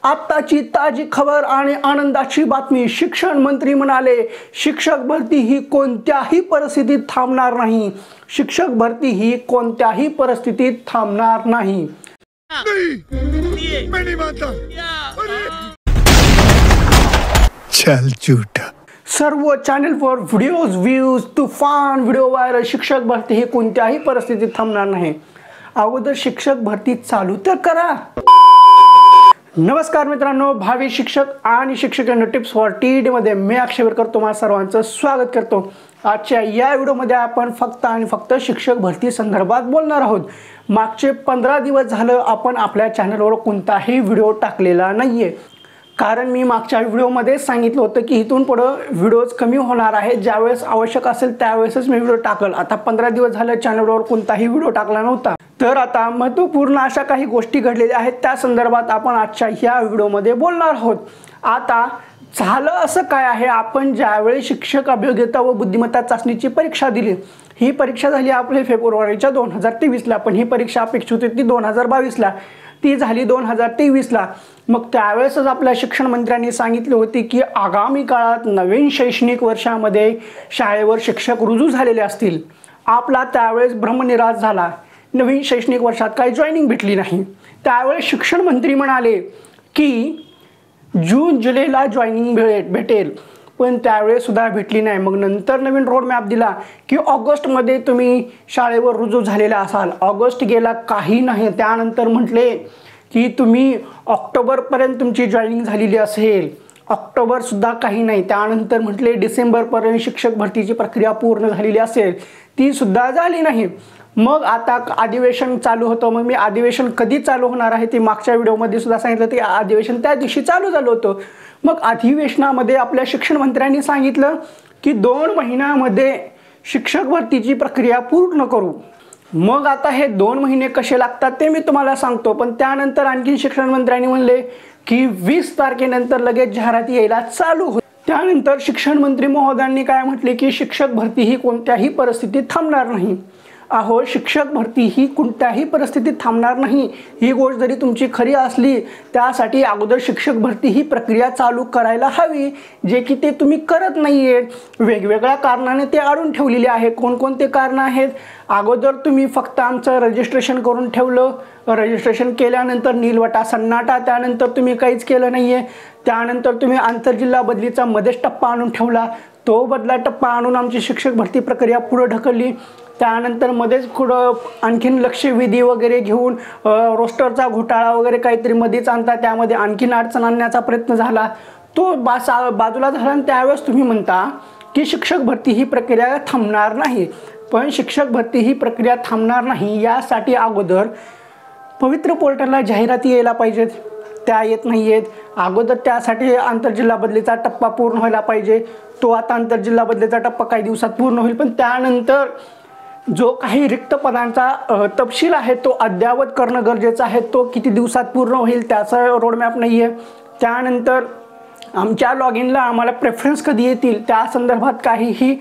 आत्ताची ताजी खबर आणि आनंदाची बातमी। शिक्षण मंत्री म्हणाले, शिक्षक भरती ही कोणत्याही परिस्थितीत थांबणार नाही। शिक्षक भरती ही कोणत्याही परिस्थितीत थांबणार नाही। मैं नहीं मानता। चल झूठा। सर्व चॅनल फॉर व्हिडिओज व्ह्यूज तुफान व्हिडिओ व्हायरल। शिक्षक भरती ही कोणत्याही परिस्थितीत थांबणार नाही। अगोदर शिक्षक भरती चालू तर करा। नमस्कार मित्रांनो, भावी शिक्षक आणि शिक्षकांना टिप्स फॉर टीईटी मध्ये मी अक्षय वेरकर तुम्हा सर्वांचं स्वागत करतो। आजच्या या व्हिडिओमध्ये आपण फक्त आणि फक्त शिक्षक भरती संदर्भात बोलणार आहोत। मागचे 15 दिवस झालं आपण आपल्या चॅनलवर कोणताही व्हिडिओ टाकलेला नाहीये, कारण मी मागच्या व्हिडिओमध्ये सांगितलं होतं की इथून पुढे व्हिडिओज कमी होणार आहेत। ज्यावेळेस आवश्यक असेल त्यावेळेसच मी व्हिडिओ टाकल। आता 15 दिवस झाले चॅनलवर कोणताही व्हिडिओ टाकला नव्हता। तर आता महत्त्वपूर्ण अशा काही गोष्टी घडलेल्या आहेत, त्या संदर्भात आपण आजच्या या व्हिडिओमध्ये बोलणार आहोत। आता झालं असं काय आहे, आपण ज्यावेळी शिक्षक अभियोग्यता व बुद्धिमत्ता चाचणीची परीक्षा दिली, ही परीक्षा झाली आपली फेब्रुवारीच्या 2023 ला, पण ही परीक्षा अपेक्षित होती 2022 ला, ती झाली 2023 ला। मग त्यावेळेसच आपल्या शिक्षण मंत्र्यांनी सांगितले होते की आगामी काळात नवीन शैक्षणिक वर्षामध्ये शाळेवर शिक्षक रुजू झालेले असतील। आपला त्यावेळेस भ्रमनिरास झाला, नवीन शैक्षणिक वर्षात काही जॉईनिंग भेटली नाही। त्यावेळेस शिक्षण मंत्री म्हणाले की जून जुलैला जॉईनिंग भेटेल, पण त्यावेळेस सुद्धा भेटली नाही। मग नंतर नवीन रोड मॅप दिला की ऑगस्टमध्ये तुम्ही शाळेवर रुजू झालेला असाल। ऑगस्ट गेला, काही नाही। त्यानंतर म्हटले की तुम्ही ऑक्टोबरपर्यंत तुमची जॉईनिंग झालेली असेल, ऑक्टोबर सुद्धा काही नाही। त्यानंतर म्हटले डिसेंबरपर्यंत शिक्षक भरतीची प्रक्रिया पूर्ण झालेली असेल, ती सुद्धा झाली नाही। मग आता अधिवेशन चालू होतं। मग मी अधिवेशन कधी चालू होणार आहे ते मागच्या व्हिडिओमध्ये सुद्धा सांगितलं, ते अधिवेशन त्या दिवशी चालू झालं होतं। मग अधिवेशनामध्ये आपल्या शिक्षण मंत्र्यांनी सांगितलं की 2 महिन्यामध्ये शिक्षक भरतीची प्रक्रिया पूर्ण करू। मग आता हे 2 महिने कसे लागतात ते मी तुम्हाला सांगतो, पण त्यानंतर आणखी शिक्षण मंत्र्यांनी म्हणले की 20 तारखेनंतर लगेच जाहिराती यायला चालू होईल। त्यानंतर शिक्षण मंत्री महोदयांनी काय म्हटले की शिक्षक भरती ही कोणत्याही परिस्थितीत थांबणार नाही। अहो, शिक्षक भरती ही कोणत्याही परिस्थितीत थांबणार नाही, ही गोष्ट जरी तुमची खरी असली, त्यासाठी अगोदर शिक्षक भरती ही प्रक्रिया चालू करायला हवी, जे की ते तुम्ही करत नाहीये। वेगवेगळ्या कारणाने ते अडून ठेवलेले आहे। कोणकोणते कारण आहेत? अगोदर तुम्ही फक्त आमचं रजिस्ट्रेशन करून ठेवलं, रजिस्ट्रेशन केल्यानंतर नीलवटा सन्नाटा, त्यानंतर तुम्ही काहीच केलं नाहीये। त्यानंतर तुम्ही आंतरजिल्हा बदलीचा मध्येच टप्पा आणून ठेवला, तो बदला टप्पा आणून आमची शिक्षक भरती प्रक्रिया पुढे ढकलली। त्यानंतर मध्येच पुढं आणखीन लक्षवेधी वगैरे घेऊन रोस्टरचा घोटाळा वगैरे काहीतरी मध्येच आणता, त्यामध्ये आणखीन अडचण आणण्याचा प्रयत्न झाला, तो बाजूला झाला। आणि त्यावेळेस तुम्ही म्हणता की शिक्षक भरती ही प्रक्रिया थांबणार नाही। पण शिक्षक भरती ही प्रक्रिया थांबणार नाही यासाठी अगोदर पवित्र पोर्टलला जाहिराती यायला पाहिजेत, त्या येत नाही आहेत। अगोदर त्यासाठी आंतरजिल्हा बदलीचा टप्पा पूर्ण व्हायला पाहिजे, तो आता आंतरजिल्हा बदलीचा टप्पा काही दिवसात पूर्ण होईल। पण त्यानंतर जो काही रिक्त पदांचा तपशील आहे तो अद्ययावत करणं गरजेचं आहे, तो किती दिवसात पूर्ण होईल त्याचा रोडमॅप नाही आहे। त्यानंतर आमच्या लॉग इनला आम्हाला प्रेफरन्स कधी येतील त्या संदर्भात काहीही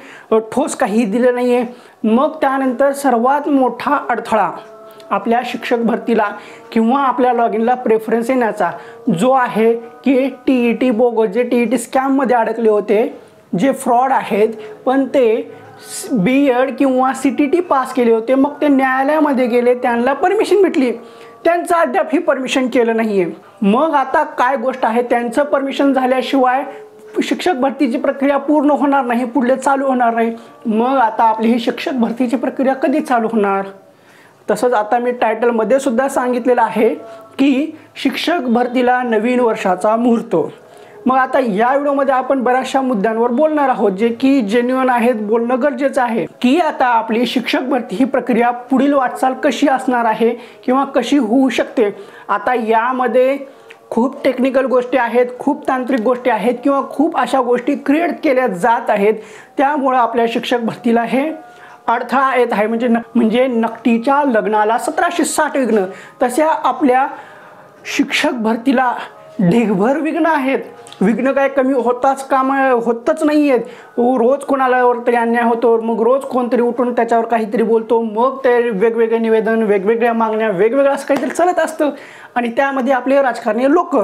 ठोस काही दिलं नाही आहे। मग त्यानंतर सर्वात मोठा अडथळा आपल्या शिक्षक भरतीला किंवा आपल्या लॉग इनला प्रेफरन्स येण्याचा जो आहे की टीईटी बोगस, जे टीईटी स्कॅममध्ये अडकले होते, जे फ्रॉड आहेत, पण ते बीएड किंवा सीटीटी पास केले होते, मग ते न्यायालयामध्ये गेले, त्यांना परमिशन भेटली, त्यांचं अद्याप ही परमिशन केलं नाहीये। मग आता काय गोष्ट आहे, त्यांचं परमिशन झाल्याशिवाय शिक्षक भरतीची प्रक्रिया पूर्ण होणार नाही, पुढले चालू होणार नाही। मग आता आपली ही शिक्षक भरतीची प्रक्रिया कधी चालू होणार? तसंच आता मी टायटलमध्ये सुद्धा सांगितलेलं आहे की शिक्षक भरतीला नवीन वर्षाचा मुहूर्त। मग आता या व्हिडिओमध्ये आपण बऱ्याचशा मुद्द्यांवर बोलणार आहोत, जे की जेन्युइन आहेत, बोलणं गरजेचं आहे की आता आपली शिक्षक भरती ही प्रक्रिया पुढील वाटचाल कशी असणार आहे किंवा कशी होऊ शकते। आता यामध्ये खूप टेक्निकल गोष्टी आहेत, खूप तांत्रिक गोष्टी आहेत, किंवा खूप अशा गोष्टी क्रिएट केल्या जात आहेत, त्यामुळे आपल्या शिक्षक भरतीला हे अडथळा येत आहे। म्हणजे नकटीच्या लग्नाला 1760 विघ्न, तशा आपल्या शिक्षक भरतीला ढेगभर विघ्न आहेत। विघ्न काय कमी होतच नाही आहेत। रोज कोणाला तरी अन्याय होतो, मग रोज कोणतरी उठून त्याच्यावर काहीतरी बोलतो, मग ते वेगवेगळे निवेदन, वेगवेगळ्या मागण्या, वेगवेगळं असं काहीतरी चालत असतं। आणि त्यामध्ये आपले राजकारणी लोक,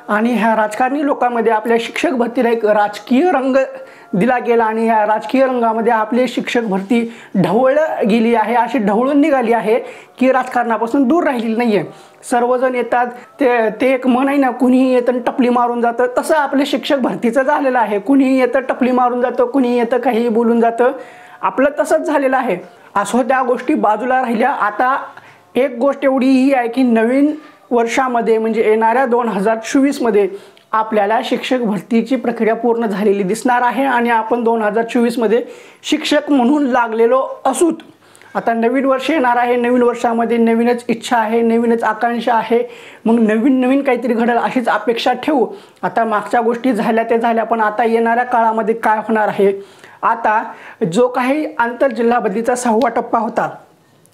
आणि ह्या राजकारणी लोकांमध्ये आपल्या शिक्षक भरतीला एक राजकीय रंग दिला गेला आणि या राजकीय रंगामध्ये आपले शिक्षक भरती ढवळली गेली आहे, अशी ढवळून निघाली आहे की राजकारणापासून दूर राहिलेली नाही आहे. सर्वजण येतात, ते एक म्हण आहे ना, कुणीही येतं टपली मारून जातं, तसं आपले शिक्षक भरतीचं झालेलं आहे. कुणीही येतं टपली मारून जातं, कुणीही येतं काही बोलून जातं, आपलं तसंच झालेलं आहे. असो त्या गोष्टी बाजूला राहिल्या. आता एक गोष्ट एवढी ही आहे की नवीन वर्षामध्ये म्हणजे येणाऱ्या 2024 मध्ये आपल्याला शिक्षक भरतीची प्रक्रिया पूर्ण झालेली दिसणार आहे आणि आपण 2024 मध्ये शिक्षक म्हणून लागलेलो असूत. आता नवीन वर्ष येणार आहे, नवीन वर्षामध्ये नवीनच इच्छा आहे, नवीनच आकांक्षा आहे, मग नवीन काहीतरी घडेल अशीच अपेक्षा ठेवू. आता मागच्या गोष्टी झाल्या ते झाल्या, पण आता येणाऱ्या काळामध्ये काय होणार आहे. आता जो काही आंतरजिल्हा बदलीचा 6वा टप्पा होता,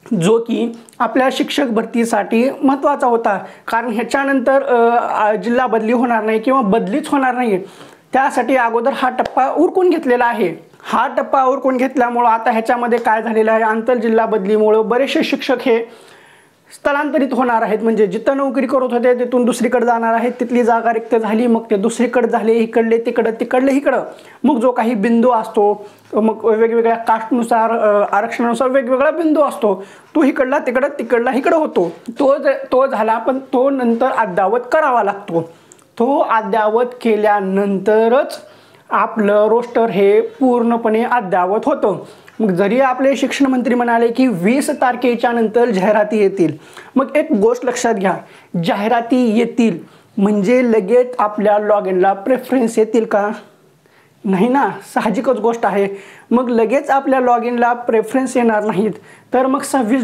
जो की आपल्या शिक्षक भरतीसाठी महत्त्वाचा होता, कारण ह्याच्यानंतर जिल्हा बदली होणार नाही किंवा बदलीच होणार नाही, त्यासाठी अगोदर हा टप्पा उरकून घेतलेला आहे. हा टप्पा उरकून घेतल्यामुळं आता ह्याच्यामध्ये काय झालेलं आहे, आंतरजिल्हा बदलीमुळं बरेचसे शिक्षक हे स्थलांतरित होणार आहेत. म्हणजे जिथं नोकरी करत होते तिथून दुसरीकडे जाणार आहेत, तिथली जागा रिक्त झाली, मग ते दुसरीकडे झाले, इकडले तिकडं, तिकडले इकडं. मग जो काही बिंदू असतो, मग वेगवेगळ्या कास्टनुसार आरक्षणानुसार वेगवेगळा बिंदू असतो, तो इकडला तिकडं, तिकडला इकडं होतो. तो झाला, पण तो नंतर अद्ययावत करावा लागतो. तो अद्ययावत केल्यानंतरच आपलं रोस्टर हे पूर्णपणे अद्ययावत होतं. मग जरी आपले शिक्षण मंत्री म्हणाले की 20 तारखेच्या नंतर जाहिराती येतील, मग एक गोष्ट लक्षात घ्या, जाहिराती येतील म्हणजे लगेच आपल्या लॉग इनला प्रेफरन्स येतील का? नाही ना, साहजिकच गोष्ट आहे. मग लगेच आपल्या लॉग इनला प्रेफरन्स येणार नाहीत, तर मग 26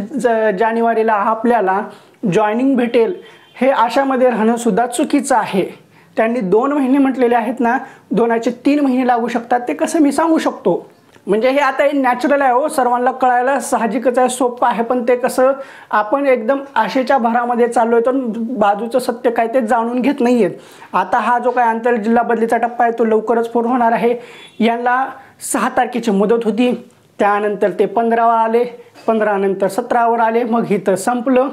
जानेवारीला आपल्याला जॉईनिंग भेटेल हे आशामध्ये राहणं सुद्धा चुकीचं आहे. त्यांनी 2 महिने म्हटलेले आहेत ना, 2चे 3 महिने लागू शकतात, ते कसं मी सांगू शकतो. म्हणजे हे आता नॅचरल आहे हो, सर्वांना कळायला साहजिकच आहे, सोपं आहे. पण ते कसं आपण एकदम आशेच्या भरामध्ये चाललोय तर बाजूचं सत्य काय ते जाणून घेत नाही आहेत. आता हा जो काय आंतरजिल्हा बदलीचा टप्पा आहे तो लवकरच पूर्ण होणार आहे. यांना 6 तारखेची मुदत होती, त्यानंतर ते 15वर आले, 15 नंतर 17वर आले, मग इथं संपलं.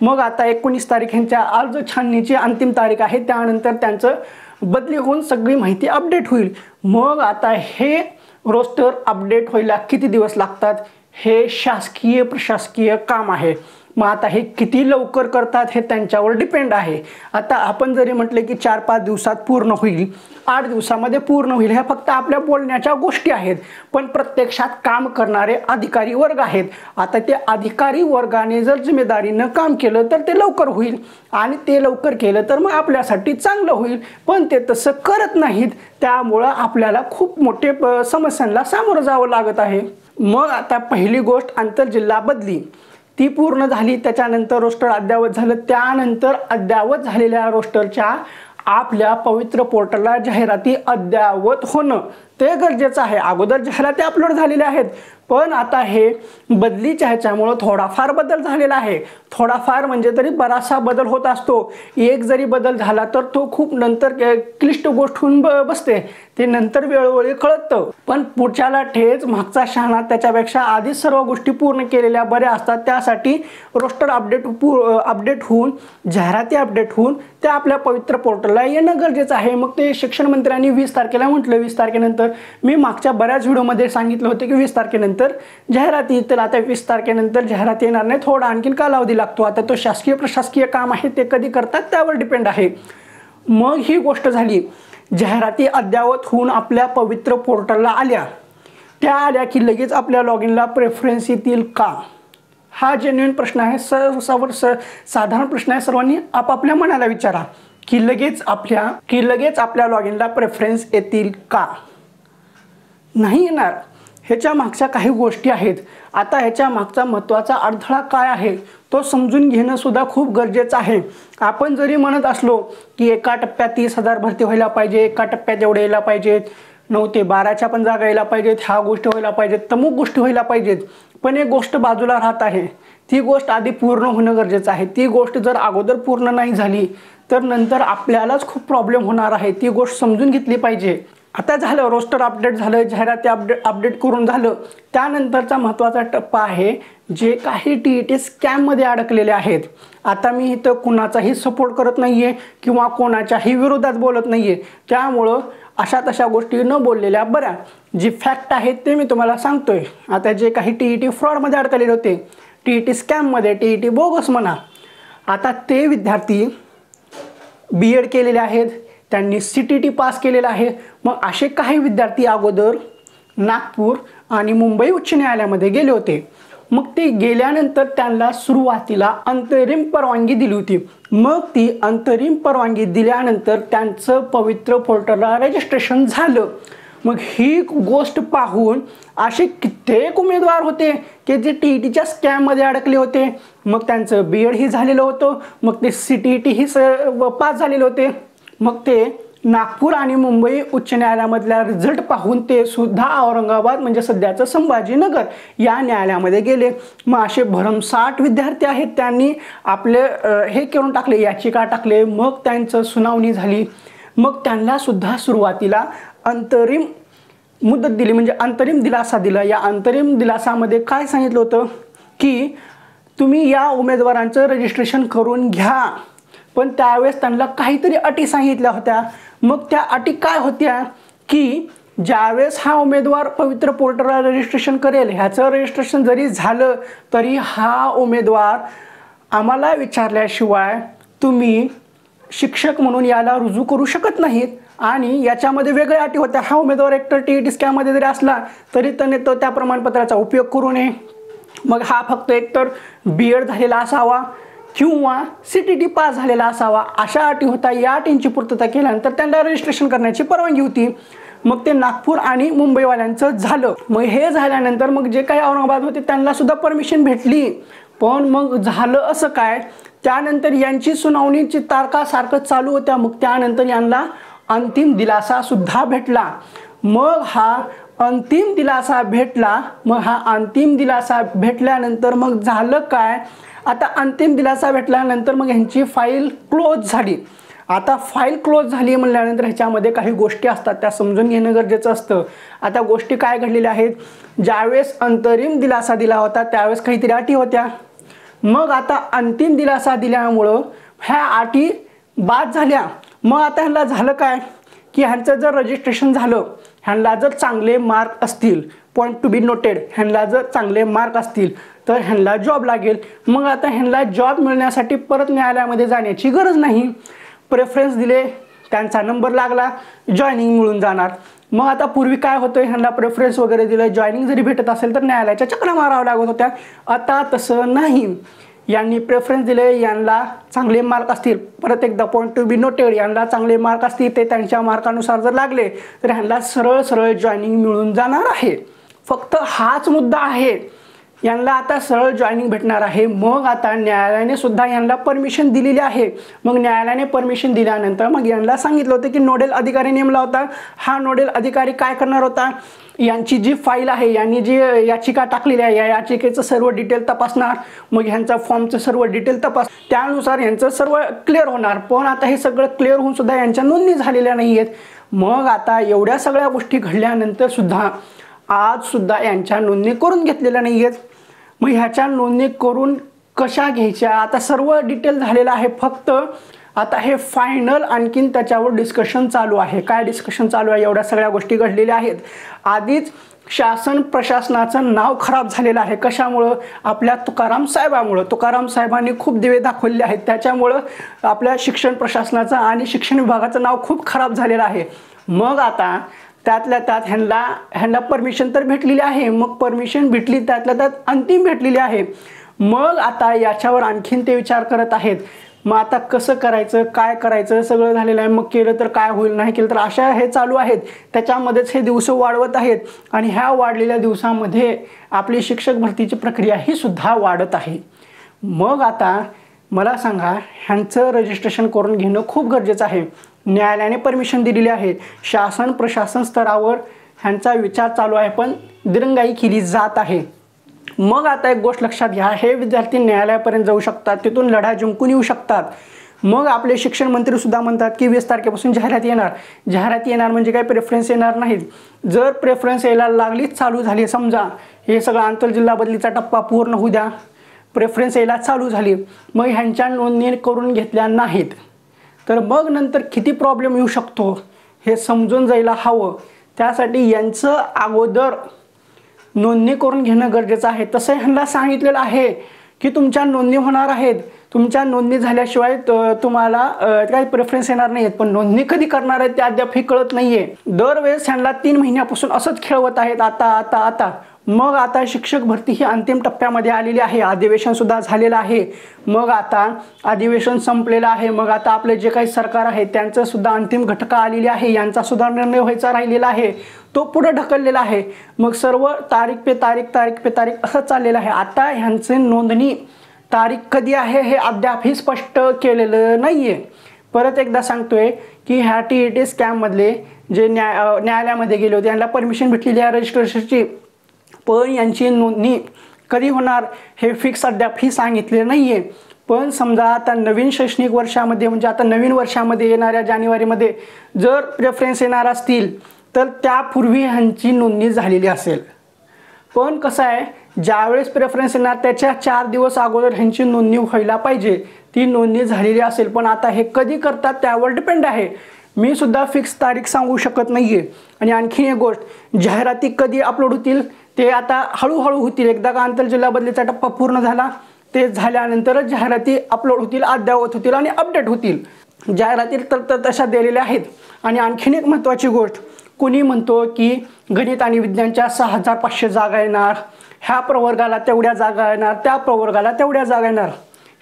मग आता 19 तारीख यांच्या अर्ज छाननीची अंतिम तारीख आहे, त्यानंतर त्यांचं बदली होऊन सगळी माहिती अपडेट होईल. मग आता हे रोस्टर अपडेट व्हायला किती दिवस लागतात हे शासकीय प्रशासकीय काम आहे. मग आता हे किती लवकर करतात हे त्यांच्यावर डिपेंड आहे. आता आपण जरी म्हटले की 4-5 दिवसात पूर्ण होईल, 8 दिवसामध्ये पूर्ण होईल, ह्या फक्त आपल्या बोलण्याच्या गोष्टी आहेत, पण प्रत्यक्षात काम करणारे अधिकारी वर्ग आहेत. आता ते अधिकारी वर्गाने जर जिम्मेदारीनं काम केलं तर ते लवकर होईल, आणि ते लवकर केलं तर मग आपल्यासाठी चांगलं होईल. पण ते तसं करत नाहीत, त्यामुळं आपल्याला खूप मोठे समस्यांना सामोरं जावं लागत आहे. मग आता पहिली गोष्ट आंतरजिल्हा बदली ती पूर्ण झाली, त्याच्यानंतर रोस्टर अद्ययावत झालं. त्यानंतर अद्ययावत झालेल्या रोस्टरच्या आपल्या पवित्र पोर्टलला जाहिराती अद्ययावत होणं ते गरजेचं आहे. अगोदर जाहिराती अपलोड झालेल्या आहेत, पण आता हे बदलीच्या ह्याच्यामुळं थोडाफार बदल झालेला आहे. थोडाफार म्हणजे तरी बराचसा बदल होत असतो. एक जरी बदल झाला तर तो खूप नंतर क्लिष्ट गोष्ट होऊन बसते, ते नंतर वेळोवेळी कळतं. पण पुढच्याला ठेच मागचा शहाणा, त्याच्यापेक्षा आधीच सर्व गोष्टी पूर्ण केलेल्या बऱ्या असतात. त्यासाठी रोस्टर अपडेट होऊन, जाहिराती अपडेट होऊन त्या आपल्या पवित्र पोर्टलला येणं गरजेचं आहे. मग ते शिक्षण मंत्र्यांनी 20 तारखेला म्हटलं, 20 तारखेनंतर मी मागच्या बऱ्याच व्हिडिओमध्ये सांगितलं होतं की 20 तारखेनंतर जाहिराती येतील. आता 20 तारखेनंतर जाहिरात येणार नाही, थोडा आणखीन कालावधी लागतो. आता तो शासकीय प्रशासकीय काम आहे, ते कधी करतात त्यावर डिपेंड आहे. मग ही गोष्ट झाली, जाहिराती अद्ययावत होऊन आपल्या पवित्र पोर्टलला आल्या. त्या आल्या की लगेच आपल्या लॉग इनला प्रेफरन्स येतील का? हा जेन्युइन प्रश्न आहे, साधारण प्रश्न आहे. सर्वांनी आपापल्या मनाला विचारा की लगेच आपल्या लॉग इनला प्रेफरन्स येतील का? नाही येणार. ह्याच्या मागच्या काही गोष्टी आहेत. आता ह्याच्या मागचा महत्त्वाचा अडथळा काय आहे तो समजून घेणं सुद्धा खूप गरजेचं आहे. आपण जरी म्हणत असलो की एका टप्प्यात 30,000 भरती व्हायला पाहिजे, एका टप्प्यात एवढे यायला पाहिजेत, 9 ते 12च्या पण जागा यायला पाहिजेत, ह्या गोष्टी व्हायला पाहिजेत, तमुक गोष्टी व्हायला पाहिजेत, पण एक गोष्ट बाजूला राहत आहे. ती गोष्ट आधी पूर्ण होणं गरजेचं आहे. ती गोष्ट जर अगोदर पूर्ण नाही झाली तर नंतर आपल्यालाच खूप प्रॉब्लेम होणार आहे. ती गोष्ट समजून घेतली पाहिजे. आता झालं, रोस्टर अपडेट झालं, जाहिराती अपडेट करून झालं. त्यानंतरचा महत्त्वाचा टप्पा आहे जे काही TET स्कॅममध्ये अडकलेले आहेत, आता मी इथं कुणाचाही सपोर्ट करत नाही आहे किंवा कोणाच्याही विरोधात बोलत नाही आहे, त्यामुळं अशा तशा गोष्टी न बोललेल्या बऱ्या. जी फॅक्ट आहेत ते मी तुम्हाला सांगतोय. आता जे काही TET फ्रॉडमध्ये अडकलेले होते, TET स्कॅममध्ये, TET बोगस म्हणा, आता ते विद्यार्थी BEd केलेले आहेत, त्यांनी CTT पास केलेला आहे. मग असे काही विद्यार्थी अगोदर नागपूर आणि मुंबई उच्च न्यायालयामध्ये गेले होते. मग ते गेल्यानंतर त्यांना सुरुवातीला अंतरिम परवानगी दिली होती. मग ती अंतरिम परवानगी दिल्यानंतर त्यांचं पवित्र पोर्टलला रजिस्ट्रेशन झालं. मग ही गोष्ट पाहून असे कित्येक उमेदवार होते की जे TETच्या स्कॅममध्ये अडकले होते. मग त्यांचं BEd ही झालेलं होतं, मग ते CTT ही पास झालेले होते. मग ते नागपूर आणि मुंबई उच्च न्यायालयामधल्या रिझल्ट पाहून ते सुद्धा औरंगाबाद म्हणजे सध्याचं संभाजीनगर या न्यायालयामध्ये गेले. मग असे भरमसाठ विद्यार्थी आहेत, त्यांनी आपले हे करून टाकले, याचिका टाकले. मग त्यांचं सुनावणी झाली. मग त्यांना सुद्धा सुरुवातीला अंतरिम मुदत दिली, म्हणजे अंतरिम दिलासा दिला. या अंतरिम दिलासामध्ये काय सांगितलं होतं की तुम्ही या उमेदवारांचं रजिस्ट्रेशन करून घ्या, पण त्यावेळेस त्यांना काहीतरी अटी सांगितल्या होत्या. मग त्या अटी काय होत्या की ज्यावेळेस हा उमेदवार पवित्र पोर्टलला रजिस्ट्रेशन करेल, ह्याचं रजिस्ट्रेशन जरी झालं तरी हा उमेदवार आम्हाला विचारल्याशिवाय तुम्ही शिक्षक म्हणून याला रुजू करू शकत नाहीत. आणि याच्यामध्ये वेगळ्या अटी होत्या. हा उमेदवार एकतर TET स्कॅममध्ये जरी असला तरी त्याने तो त्या प्रमाणपत्राचा उपयोग करू नये. मग हा फक्त एकतर BEd झालेला असावा किंवा CTT पास झालेला असावा, अशा अटी होत्या. या अटींची पूर्तता केल्यानंतर त्यांना रजिस्ट्रेशन करण्याची परवानगी होती. मग ते नागपूर आणि मुंबईवाल्यांचं झालं. मग हे झाल्यानंतर मग जे काही औरंगाबाद होते त्यांना सुद्धा परमिशन भेटली. पण मग झालं असं काय, त्यानंतर यांची सुनावणीची तारखा सारखं चालू होत्या. मग त्यानंतर यांना अंतिम दिलासा सुद्धा भेटला. मग हा अंतिम दिलासा भेटला. मग हा अंतिम दिलासा भेटल्यानंतर मग झालं काय, आता अंतिम दिलासा भेटल्यानंतर मग ह्यांची फाईल क्लोज झाली. आता फाईल क्लोज झाली म्हणल्यानंतर ह्याच्यामध्ये काही गोष्टी असतात, त्या समजून घेणं गरजेचं असतं. आता गोष्टी काय घडलेल्या आहेत, ज्यावेळेस अंतरिम दिलासा दिला होता त्यावेळेस काहीतरी अटी होत्या. मग आता अंतिम दिलासा दिल्यामुळं ह्या अटी बाद झाल्या. मग आता ह्यांना झालं काय की ह्यांचं जर रजिस्ट्रेशन झालं, ह्यांना जर चांगले मार्क असतील, पॉईंट टू बी नोटेड, ह्यांना जर चांगले मार्क असतील तर ह्यांना जॉब लागेल. मग आता ह्यांना जॉब मिळण्यासाठी परत न्यायालयामध्ये जाण्याची गरज नाही. प्रेफरन्स दिले, त्यांचा नंबर लागला, जॉईनिंग मिळून जाणार. मग आता पूर्वी काय होतं, ह्यांना प्रेफरन्स वगैरे दिलं, जॉईनिंग जरी भेटत असेल तर न्यायालयाच्या चक्रा मारावं लागत होत्या. आता तसं नाही. यांनी प्रेफरन्स दिले, यांना चांगले मार्क असतील, परत एकदा पॉईंट टू बी नोटेड, यांना चांगले मार्क असतील, ते त्यांच्या मार्कानुसार जर लागले तर ह्यांना सरळ सरळ जॉईनिंग मिळून जाणार आहे. फक्त हाच मुद्दा आहे, यांना आता सरळ जॉईनिंग भेटणार आहे. मग आता न्यायालयाने सुद्धा यांना परमिशन दिलेली आहे. मग न्यायालयाने परमिशन दिल्यानंतर मग यांना सांगितलं होतं की नोडल अधिकारी नेमला होता. हा नोडल अधिकारी काय करणार होता, यांची जी फाईल आहे, यांनी जी याचिका टाकलेली आहे, या याचिकेचं सर्व डिटेल तपासणार. मग ह्यांचा फॉर्मचं सर्व डिटेल त्यानुसार यांचं सर्व क्लिअर होणार. पण आता हे सगळं क्लिअर होऊन सुद्धा यांच्या नोंदणी झालेल्या नाही आहेत. मग आता एवढ्या सगळ्या गोष्टी घडल्यानंतर सुद्धा आज सुद्धा यांच्या नोंदणी करून घेतलेल्या नाही आहेत. मग ह्याच्या नोंदणी करून कशा घ्यायच्या, आता सर्व डिटेल झालेलं आहे. फक्त आता हे फायनल आणखीन त्याच्यावर डिस्कशन चालू आहे. काय डिस्कशन चालू आहे, एवढ्या सगळ्या गोष्टी घडलेल्या आहेत. आधीच शासन प्रशासनाचं नाव खराब झालेलं आहे. कशामुळं, आपल्या तुकाराम साहेबांमुळं. तुकाराम साहेबांनी खूप दिवे दाखवले आहेत, त्याच्यामुळं आपल्या शिक्षण प्रशासनाचं आणि शिक्षण विभागाचं नाव खूप खराब झालेलं आहे. मग आता त्यातल्या त्यात ह्यांना परमिशन तर भेटलेली आहे. मग परमिशन भेटली, त्यातल्या त्यात अंतिम भेटलेली आहे. मग आता याच्यावर आणखीन ते विचार करत आहेत. मग आता कसं करायचं, काय करायचं, सगळं झालेलं आहे. मग केलं तर काय होईल, नाही केलं तर, अशा हे चालू आहेत. त्याच्यामध्येच हे दिवस वाढवत आहेत. आणि ह्या वाढलेल्या दिवसामध्ये आपली शिक्षक भरतीची प्रक्रिया ही सुद्धा वाढत आहे. मग आता मला सांगा, ह्यांचं रजिस्ट्रेशन करून घेणं खूप गरजेचं आहे. न्यायालयाने परमिशन दिलेली आहे. शासन प्रशासन स्तरावर ह्यांचा विचार चालू आहे, पण दिरंगाई केली जात आहे. मग आता एक गोष्ट लक्षात घ्या, हे विद्यार्थी न्यायालयापर्यंत जाऊ शकतात, तिथून लढा जिंकून येऊ शकतात. मग आपले शिक्षण मंत्री सुद्धा म्हणतात की 20 तारखेपासून जाहिरात येणार. जाहिरात येणार म्हणजे काय प्रेफरन्स येणार नाहीत. जर प्रेफरन्स यायला लागलीच चालू झाली, समजा हे सगळं आंतरजिल्हा बदलीचा टप्पा पूर्ण होऊ द्या, प्रेफरन्स यायला चालू झाली, मग ह्यांच्या नोंदणी करून घेतल्या नाहीत तर मग नंतर किती प्रॉब्लेम येऊ शकतो हे समजून जायला हवं. त्यासाठी यांचं अगोदर नोंदणी करून घेणं गरजेचं आहे. तसं ह्यांना सांगितलेलं आहे की तुमच्या नोंदणी होणार आहेत, तुमच्या नोंदणी झाल्याशिवाय तुम्हाला काही प्रेफरन्स येणार नाहीत, पण नोंदणी कधी करणार आहेत ते अद्यापही कळत नाहीये. दरवेळेस ह्यांना 3 महिन्यापासून असंच खेळवत आहेत. आता मग आता शिक्षक भरती ही अंतिम टप्प्यामध्ये आलेली आहे. अधिवेशन सुद्धा झालेलं आहे. मग आता अधिवेशन संपलेलं आहे. मग आता आपले जे काही सरकार आहे त्यांचं सुद्धा अंतिम घटका आलेली आहे. यांचा सुद्धा निर्णय व्हायचा राहिलेला आहे, तो पुढे ढकललेला आहे. मग सर्व तारीख पे तारीख असं चाललेलं आहे. आता ह्यांचे नोंदणी तारीख कधी आहे हे अद्यापही स्पष्ट केलेलं नाहीये. परत एकदा सांगतोय की ह्या TET स्कॅममधले जे न्यायालयामध्ये गेले होते यांना परमिशन भेटलेली आहे रजिस्ट्रेशनची, पण यांची नोंदणी कधी होणार हे फिक्स अद्यापही सांगितले नाहीये. पण समजा आता नवीन शैक्षणिक वर्षामध्ये म्हणजे आता नवीन वर्षामध्ये येणाऱ्या जानेवारीमध्ये जर प्रेफरन्स येणार असतील तर त्यापूर्वी ह्यांची नोंदणी झालेली असेल. पण कसं आहे, ज्यावेळेस प्रेफरन्स येणार त्याच्या 4 दिवस अगोदर ह्यांची नोंदणी व्हायला पाहिजे, ती नोंदणी झालेली असेल. पण आता हे कधी करतात त्यावर डिपेंड आहे. मी सुद्धा फिक्स तारीख सांगू शकत नाहीये. आणि आणखी एक गोष्ट, जाहिराती कधी अपलोड होतील ते आता हळूहळू होतील. एकदा का आंतरजिल्हा बदलीचा टप्पा पूर्ण झाला ते झाल्यानंतरच जाहिराती अपलोड होतील, अद्ययावत होतील आणि अपडेट होतील. जाहिराती तर तशा दिलेल्या आहेत. आणि आणखीन एक महत्त्वाची गोष्ट, कोणी म्हणतो की गणित आणि विज्ञानच्या 6500 जागा येणार, ह्या प्रवर्गाला तेवढ्या जागा येणार, त्या प्रवर्गाला तेवढ्या जागा येणार.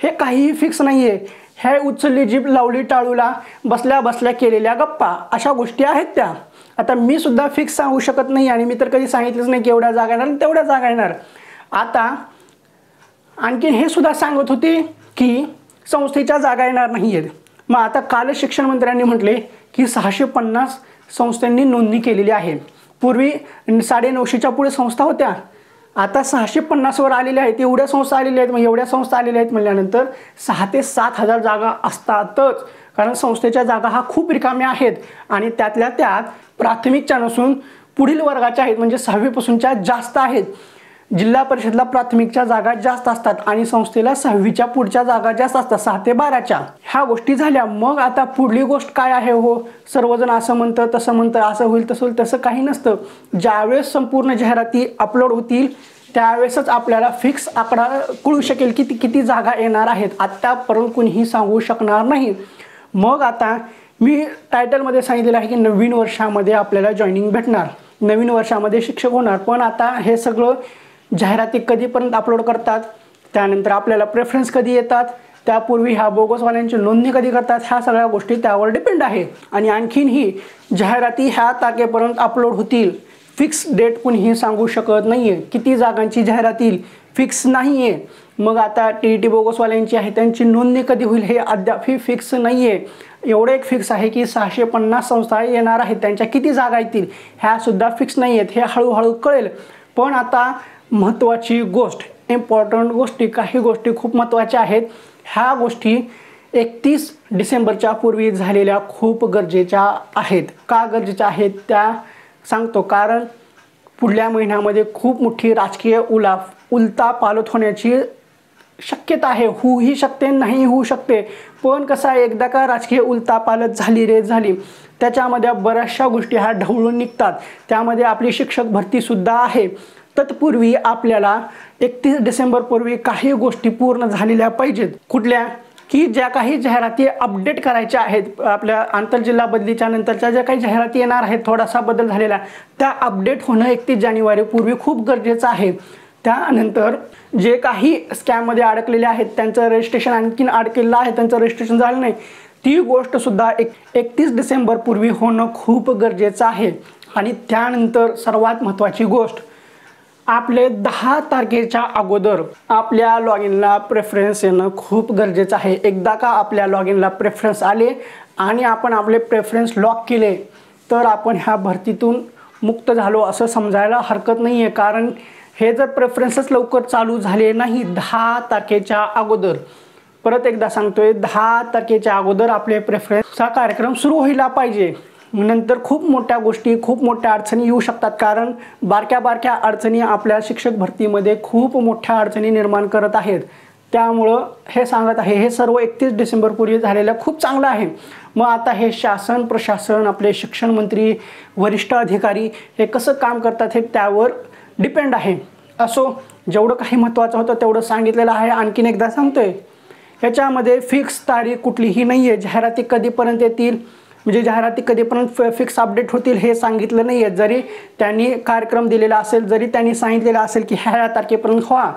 हे काहीही फिक्स नाही आहे. हे उचलली जीभ लावली टाळूला बसल्या केलेल्या गप्पा अशा गोष्टी आहेत त्या. आता मी सुद्धा फिक्स सांगू शकत नाही आणि मी तर कधी सांगितलंच नाही की एवढ्या जागा येणार आणि तेवढ्या जागा येणार. आता आणखीन हे सुद्धा सांगत होते की संस्थेच्या जागा येणार नाही आहेत. मग आता काल शिक्षण मंत्र्यांनी म्हटले की 650 संस्थांनी नोंदणी केलेली आहे. पूर्वी 950च्या पुढे संस्था होत्या, आता 650 वर आलेल्या आहेत. एवढ्या संस्था आलेल्या आहेत. मग एवढ्या संस्था आलेल्या आहेत म्हणल्यानंतर 6 ते 7 हजार जागा असतातच. कारण संस्थेच्या जागा हा खूप रिकाम्या आहेत आणि त्यातल्या त्यात प्राथमिकच्या नसून पुढील वर्गाच्या आहेत, म्हणजे 6वी पासूनच्या जास्त आहेत. जिल्हा परिषदला प्राथमिकच्या जागा जास्त असतात आणि संस्थेला 6वीच्या पुढच्या जागा जास्त असतात, 6 ते 12च्या. ह्या गोष्टी झाल्या. मग आता पुढली गोष्ट काय आहे हो, सर्वजण असं म्हणतं तसं म्हणतं, असं होईल तसं होईल, तसं काही नसतं. ज्यावेळेस संपूर्ण जाहिराती अपलोड होतील त्यावेळेसच आपल्याला फिक्स आकडा कळू शकेल की किती जागा येणार आहेत. आत्तापर्यंत कुणीही सांगू शकणार नाही. मग आता मी टायटलमध्ये सांगितलेलं आहे की नवीन वर्षामध्ये आपल्याला जॉईनिंग भेटणार, नवीन वर्षामध्ये शिक्षक होणार. पण आता हे सगळं जाहिराती कधीपर्यंत अपलोड करतात, त्यानंतर आपल्याला प्रेफरन्स कधी येतात, त्यापूर्वी ह्या बोगसवाल्यांची नोंदणी कधी करतात, ह्या सगळ्या गोष्टी त्यावर डिपेंड आहे. आणि आणखीन ही जाहिराती ह्या तारखेपर्यंत अपलोड होतील, फिक्स डेट कुणीही सांगू शकत नाही आहे. किती जागांची जाहिरात येईल फिक्स नाही आहे. मग आता TET बोगसवाल्यांची आहे त्यांची नोंदणी कधी होईल हे अद्यापही फिक्स नाही आहे. एवढं एक फिक्स आहे की 650 संस्था येणार आहेत, त्यांच्या किती जागा येतील ह्या सुद्धा फिक्स नाही आहेत. हे हळूहळू कळेल. पण आता महत्त्वाची गोष्ट, इम्पॉर्टंट गोष्टी, काही गोष्टी खूप महत्त्वाच्या आहेत. ह्या गोष्टी 31 डिसेंबरच्या पूर्वी झालेल्या खूप गरजेच्या आहेत. का गरजेच्या आहेत त्या सांगतो. कारण पुढल्या महिन्यामध्ये खूप मोठी राजकीय उलथापालथ होण्याची शक्यता आहे. होऊही शकते, नाही होऊ शकते. पण कसं आहे, एकदा का राजकीय उलथापालथ झाली त्याच्यामध्ये बऱ्याचशा गोष्टी ह्या ढवळून निघतात. त्यामध्ये आपली शिक्षक भरतीसुद्धा आहे. तत्पूर्वी आपल्याला 31 डिसेंबरपूर्वी काही गोष्टी पूर्ण झालेल्या पाहिजेत. कुठल्या की ज्या काही जाहिराती अपडेट करायच्या आहेत, आपल्या आंतरजिल्हा बदलीच्या नंतरच्या ज्या काही जाहिराती येणार आहेत, थोडासा बदल झालेला, त्या अपडेट होणं 31 जानेवारीपूर्वी खूप गरजेचं आहे. त्यानंतर जे काही स्कॅममध्ये अडकलेले आहेत त्यांचं रजिस्ट्रेशन आणखीन अडकलेलं आहे, त्यांचं रजिस्ट्रेशन झालं नाही, ती गोष्टसुद्धा 31 डिसेंबरपूर्वी होणं खूप गरजेचं आहे. आणि त्यानंतर सर्वात महत्त्वाची गोष्ट, आपले 10 तारखेच्या अगोदर आपल्या लॉगिनला प्रेफरन्स येणं खूप गरजेचं आहे. एकदा का आपल्या लॉगिनला प्रेफरन्स आले आणि आपण आपले प्रेफरन्स लॉक केले तर आपण ह्या भरतीतून मुक्त झालो असं समजायला हरकत नाही आहे. कारण हे जर प्रेफरन्सच लवकर चालू झाले नाही 10 तारखेच्या अगोदर, परत एकदा सांगतोय 10 तारखेच्या अगोदर आपले प्रेफरन्सचा कार्यक्रम सुरू व्हायला पाहिजे. नंतर खूप मोठ्या गोष्टी, खूप मोठ्या अडचणी येऊ शकतात, कारण बारक्या बारक्या अडचणी आपल्या शिक्षक भरतीमध्ये खूप मोठ्या अडचणी निर्माण करत आहेत. त्यामुळं हे सांगत आहे, हे सर्व 31 डिसेंबरपूर्वी झालेलं खूप चांगलं आहे. मग आता हे शासन प्रशासन, आपले शिक्षण मंत्री, वरिष्ठ अधिकारी हे कसं काम करतात हे त्यावर डिपेंड आहे. असो, जेवढं काही महत्त्वाचं होतं तेवढं सांगितलेलं आहे. आणखीन एकदा सांगतोय, ह्याच्यामध्ये फिक्स तारीख कुठलीही नाही आहे. जाहिराती कधीपर्यंत येतील, म्हणजे जाहिराती कधीपर्यंत फिक्स अपडेट होतील हे सांगितलं नाही आहे. जरी त्यांनी कार्यक्रम दिलेला असेल, जरी त्यांनी सांगितलेलं असेल की ह्या तारखेपर्यंत व्हा,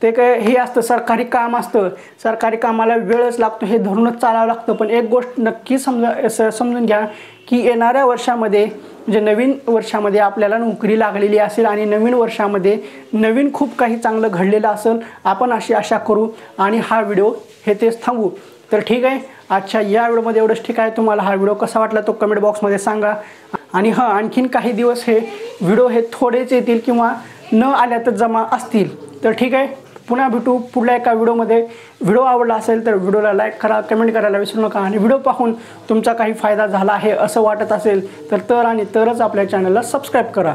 ते काय हे असतं, सरकारी काम असतं, सरकारी कामाला वेळच लागतो, हे धरूनच चालावं लागतं. पण एक गोष्ट नक्की समजून घ्या की येणाऱ्या वर्षामध्ये, म्हणजे नवीन वर्षामध्ये आपल्याला नोकरी लागलेली असेल आणि नवीन वर्षामध्ये नवीन खूप काही चांगलं घडलेलं असेल, आपण अशी आशा करू आणि हा व्हिडिओ हे तेच थांबू. तर ठीक आहे, आजच्या या व्हिडिओमध्ये एवढंच. ठीक आहे, तुम्हाला हा व्हिडिओ कसा वाटला तो कमेंट बॉक्समध्ये सांगा. आणि हां, आणखीन काही दिवस हे व्हिडिओ हे थोडेच येतील किंवा न आल्या तर जमा असतील. तर ठीक आहे, पुन्हा भेटू पुढल्या एका व्हिडिओमध्ये. व्हिडिओ आवडला असेल तर व्हिडिओला लाईक करा, कमेंट करायला विसरू नका. आणि व्हिडिओ पाहून तुमचा काही फायदा झाला आहे असं वाटत असेल तर तरच आपल्या चॅनलला सबस्क्राईब करा.